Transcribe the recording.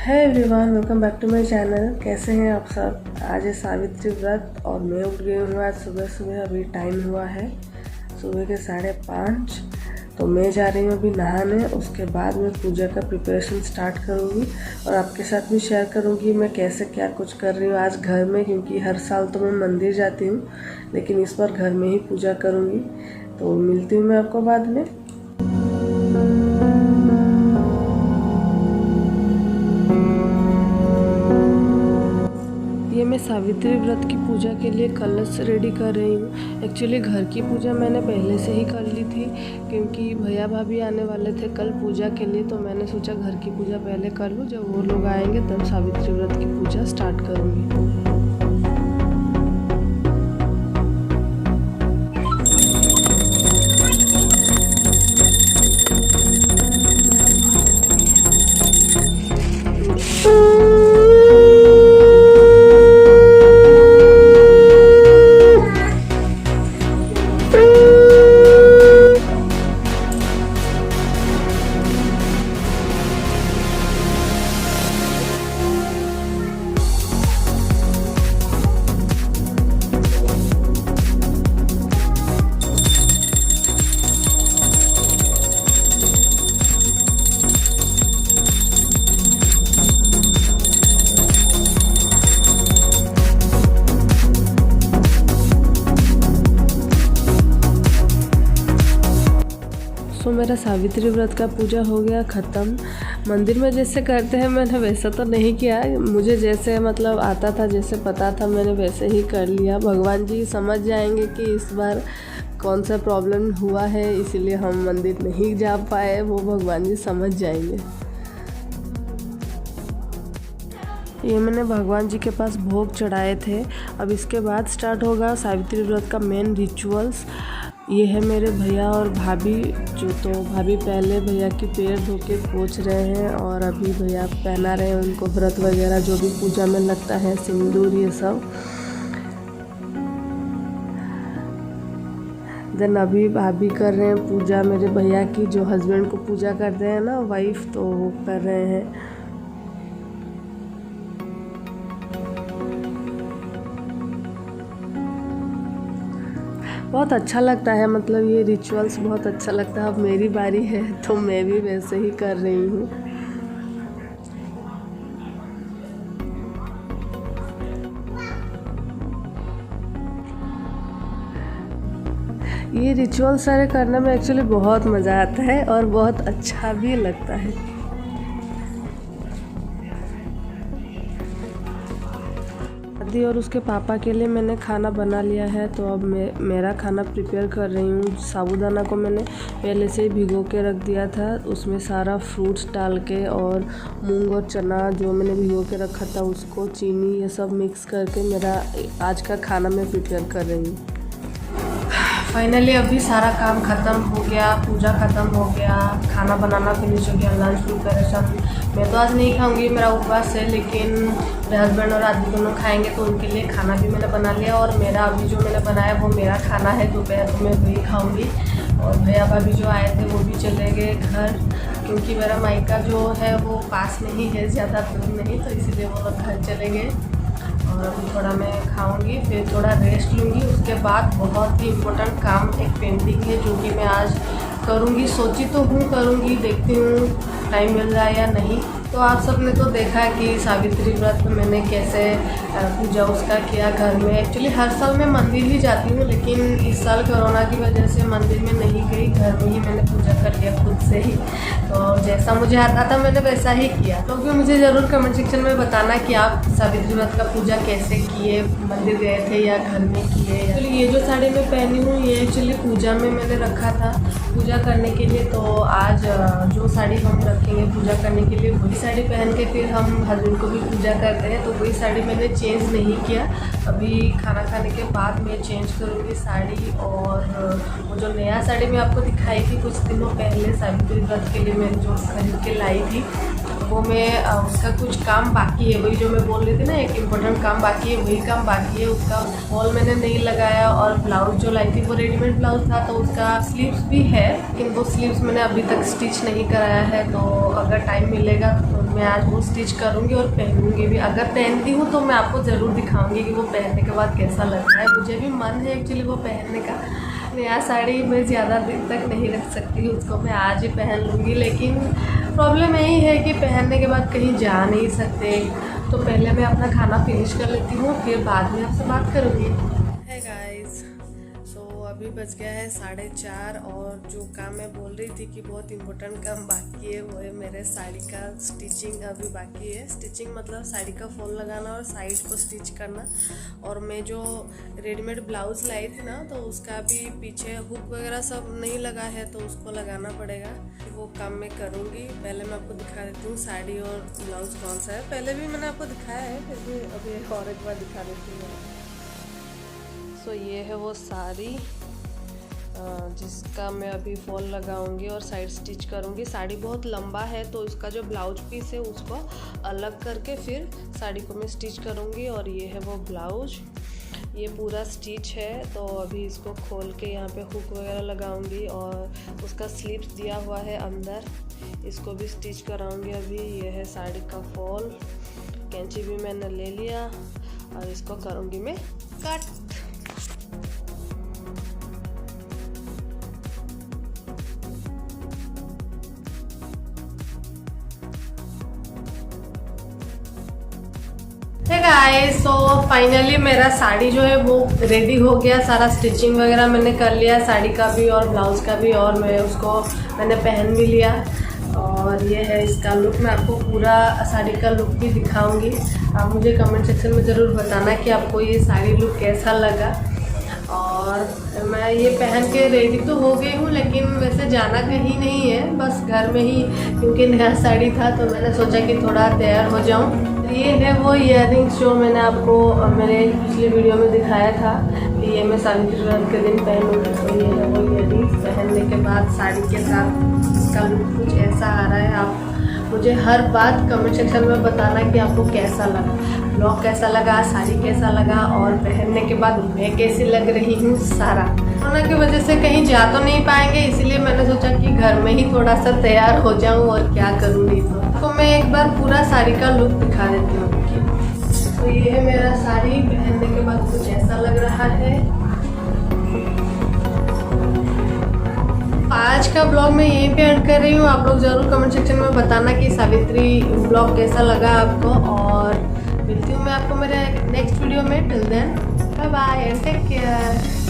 है everyone, welcome back to my channel. कैसे हैं आप सब। आज है सावित्री व्रत और मैं उठ गई हूँ आज सुबह। अभी टाइम हुआ है सुबह के 5:30। तो मैं जा रही हूँ अभी नहाने। उसके बाद मैं पूजा का प्रिपरेशन स्टार्ट करूँगी और आपके साथ भी शेयर करूँगी मैं कैसे क्या कुछ कर रही हूँ आज घर में, क्योंकि हर साल तो मैं मंदिर जाती हूँ लेकिन इस बार घर में ही पूजा करूँगी। तो मिलती हूँ मैं आपको बाद में। ये मैं सावित्री व्रत की पूजा के लिए कलश रेडी कर रही हूँ। एक्चुअली घर की पूजा मैंने पहले से ही कर ली थी, क्योंकि भैया भाभी आने वाले थे कल पूजा के लिए। तो मैंने सोचा घर की पूजा पहले कर लूँ, जब वो लोग आएंगे तब सावित्री व्रत की पूजा स्टार्ट करूँगी। तो मेरा सावित्री व्रत का पूजा हो गया ख़त्म। मंदिर में जैसे करते हैं मैंने वैसा तो नहीं किया, मुझे जैसे मतलब आता था, जैसे पता था मैंने वैसे ही कर लिया। भगवान जी समझ जाएंगे कि इस बार कौन सा प्रॉब्लम हुआ है, इसीलिए हम मंदिर नहीं जा पाए, वो भगवान जी समझ जाएंगे। ये मैंने भगवान जी के पास भोग चढ़ाए थे। अब इसके बाद स्टार्ट होगा सावित्री व्रत का मेन रिचुअल्स। ये है मेरे भैया और भाभी, तो भाभी पहले भैया की पैर धो के पोंछ रहे हैं और अभी भैया पहना रहे हैं उनको व्रत वगैरह जो भी पूजा में लगता है, सिंदूर ये सब। देन अभी भाभी कर रहे हैं पूजा मेरे भैया की, जो हस्बैंड को पूजा करते हैं ना वाइफ, तो वो कर रहे हैं। बहुत अच्छा लगता है, मतलब ये रिचुअल्स बहुत अच्छा लगता है। अब मेरी बारी है तो मैं भी वैसे ही कर रही हूँ। ये रिचुअल सारे करने में एक्चुअली बहुत मज़ा आता है और बहुत अच्छा भी लगता है। दादी और उसके पापा के लिए मैंने खाना बना लिया है, तो अब मैं मेरा खाना प्रिपेयर कर रही हूँ। साबूदाना को मैंने पहले से ही भिगो के रख दिया था, उसमें सारा फ्रूट्स डाल के और मूंग और चना जो मैंने भिगो के रखा था उसको, चीनी ये सब मिक्स करके मेरा आज का खाना मैं प्रिपेयर कर रही हूँ। फाइनली अभी सारा काम ख़त्म हो गया, पूजा ख़त्म हो गया, खाना बनाना फिनिश हो गया, लंच प्रिपरेशन। मैं तो आज नहीं खाऊंगी, मेरा उपवास है, लेकिन मेरे हस्बैंड और आदमी दोनों खाएंगे तो उनके लिए खाना भी मैंने बना लिया। और मेरा अभी जो मैंने बनाया वो मेरा खाना है, दोपहर को मैं वही खाऊंगी। और भैया भाभी जो आए थे वो भी चले गए घर, क्योंकि मेरा मायका जो है वो पास में ही है, ज़्यादा दूर नहीं, तो इसीलिए वो लोग घर चले गए। और अभी थोड़ा मैं खाऊंगी, फिर थोड़ा रेस्ट लूँगी। उसके बाद बहुत ही इम्पोर्टेंट काम एक पेंटिंग है जो कि मैं आज करूँगी। सोची तो हूँ करूँगी, देखती हूँ टाइम मिल रहा है या नहीं। तो आप सब ने तो देखा कि सावित्री व्रत में मैंने कैसे पूजा उसका किया घर में। एक्चुअली हर साल मैं मंदिर ही जाती हूँ, लेकिन इस साल कोरोना की वजह से मंदिर में नहीं गई, घर में ही मैंने पूजा कर लिया खुद से ही। तो जैसा मुझे आता था मैंने वैसा ही किया। तो भी मुझे ज़रूर कमेंट सेक्शन में बताना कि आप सावित्री व्रत का पूजा कैसे किए, मंदिर गए थे या घर में किए। एक्चुअली ये जो साड़ी मैं पहनी हूँ ये एक्चुअली पूजा में मैंने रखा था पूजा करने के लिए। तो आज जो साड़ी हम रखेंगे पूजा करने के लिए वही साड़ी पहन के फिर हम हस्बैंड को भी पूजा करते हैं। तो वही साड़ी मैंने चेंज नहीं किया, अभी खाना खाने के बाद मैं चेंज करूँगी साड़ी। और वो जो नया साड़ी मैं आपको दिखाई थी कुछ दिनों पहले सावित्री व्रत के लिए मैंने जो खरीद के लाई थी, वो मैं उसका कुछ काम बाकी है, वही जो मैं बोल रही थी ना, एक इम्पोर्टेंट काम बाकी है, वही काम बाकी है। उसका फॉल मैंने नहीं लगाया और ब्लाउज जो लाई थी वो रेडीमेड ब्लाउज था, तो उसका स्लीव्स भी है, लेकिन वो स्लीव्स मैंने अभी तक स्टिच नहीं कराया है। तो अगर टाइम मिलेगा तो मैं आज वो स्टिच करूँगी और पहनूँगी भी। अगर पहनती हूँ तो मैं आपको ज़रूर दिखाऊँगी कि वो पहनने के बाद कैसा लगता है। मुझे भी मन है एक्चुअली वो पहनने का। नया साड़ी मैं ज़्यादा दिन तक नहीं रख सकती, उसको मैं आज ही पहन लूँगी, लेकिन प्रॉब्लम यही है कि पहनने के बाद कहीं जा नहीं सकते। तो पहले मैं अपना खाना फिनिश कर लेती हूँ, फिर बाद में आपसे बात करूँगी। है गाइस, सो अभी बज गया है 4:30 और जो काम मैं बोल रही थी कि बहुत इम्पोर्टेंट काम बाकी है वो है मेरे साड़ी का स्टिचिंग अभी बाकी है। स्टिचिंग मतलब साड़ी का फॉल लगाना और साइड को स्टिच करना। और मैं जो रेडीमेड ब्लाउज़ लाई थी ना, तो उसका भी पीछे हुक वगैरह सब नहीं लगा है, तो उसको लगाना पड़ेगा। वो काम मैं करूँगी। पहले मैं आपको दिखा देती हूँ साड़ी और ब्लाउज़ कौन सा है। पहले भी मैंने आपको दिखाया है, फिर भी अभी और एक बार दिखा देती हूँ। सो ये है वो साड़ी जिसका मैं अभी फॉल लगाऊंगी और साइड स्टिच करूंगी। साड़ी बहुत लंबा है, तो उसका जो ब्लाउज पीस है उसको अलग करके फिर साड़ी को मैं स्टिच करूंगी। और ये है वो ब्लाउज, ये पूरा स्टिच है। तो अभी इसको खोल के यहाँ पे हुक वगैरह लगाऊंगी और उसका स्लीव्स दिया हुआ है अंदर, इसको भी स्टिच कराऊंगी अभी। ये है साड़ी का फॉल, कैंची भी मैंने ले लिया और इसको करूंगी मैं कट। गाइस, सो फाइनली मेरा साड़ी जो है वो रेडी हो गया। सारा स्टिचिंग वगैरह मैंने कर लिया, साड़ी का भी और ब्लाउज़ का भी, और मैंने पहन भी लिया। और ये है इसका लुक। मैं आपको पूरा साड़ी का लुक भी दिखाऊंगी। आप मुझे कमेंट सेक्शन में ज़रूर बताना कि आपको ये साड़ी लुक कैसा लगा। और मैं ये पहन के रेडी तो हो गई हूँ, लेकिन वैसे जाना कहीं नहीं है, बस घर में ही, क्योंकि नया साड़ी था तो मैंने सोचा कि थोड़ा तैयार हो जाऊँ। ये है वो इयररिंग्स जो मैंने आपको मेरे पिछले वीडियो में दिखाया था कि ये मैं सावित्री व्रत के दिन पहनूँगी। तो ये है वो इयररिंग्स। पहनने के बाद साड़ी के साथ इसका लुक कुछ ऐसा आ रहा है। आप मुझे हर बात कमेंट सेक्शन में बताना कि आपको कैसा लगा, ब्लॉग कैसा लगा, साड़ी कैसा लगा, और पहनने के बाद मैं कैसी लग रही हूँ। सारा कोरोना की वजह से कहीं जा तो नहीं पाएंगे, इसीलिए मैंने सोचा कि घर में ही थोड़ा सा तैयार हो जाऊँ, और क्या करूँगी। तो मैं एक बार पूरा साड़ी का लुक दिखा देती हूँ। तो ये है मेरा साड़ी, पहनने के बाद कुछ ऐसा लग रहा है। आज का ब्लॉग मैं यहीं पे एंड कर रही हूँ। आप लोग ज़रूर कमेंट सेक्शन में बताना कि सावित्री ब्लॉग कैसा लगा आपको, और मिलती हूँ मैं आपको मेरे नेक्स्ट वीडियो में। Till then bye bye and take care.